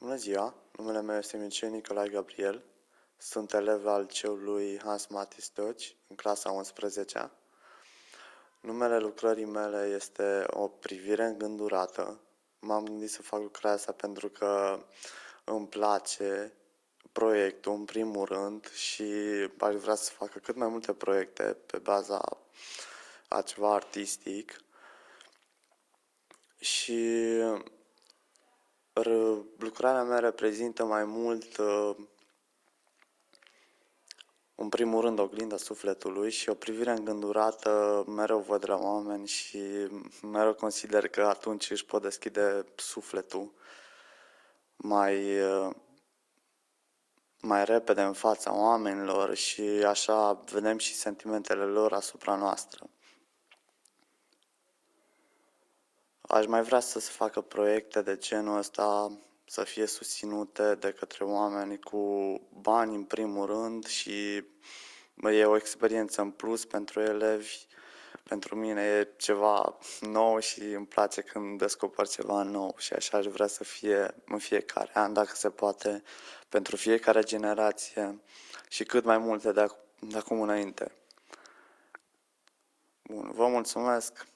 Bună ziua, numele meu este Mircea Nicolae Gabriel, sunt elev al liceului Hans Matis Dodge, în clasa 11-a. Numele lucrării mele este O privire îngândurată. M-am gândit să fac lucrarea asta pentru că îmi place proiectul în primul rând și aș vrea să facă cât mai multe proiecte pe baza a ceva artistic și lucrarea mea reprezintă mai mult, în primul rând, oglinda sufletului și o privire îngândurată mereu văd la oameni și mereu consider că atunci își pot deschide sufletul mai repede în fața oamenilor și așa vedem și sentimentele lor asupra noastră. Aș mai vrea să se facă proiecte de genul ăsta, să fie susținute de către oameni cu bani în primul rând și e o experiență în plus pentru elevi. Pentru mine e ceva nou și îmi place când descoper ceva nou și așa aș vrea să fie în fiecare an, dacă se poate, pentru fiecare generație și cât mai multe de acum înainte. Bun, vă mulțumesc!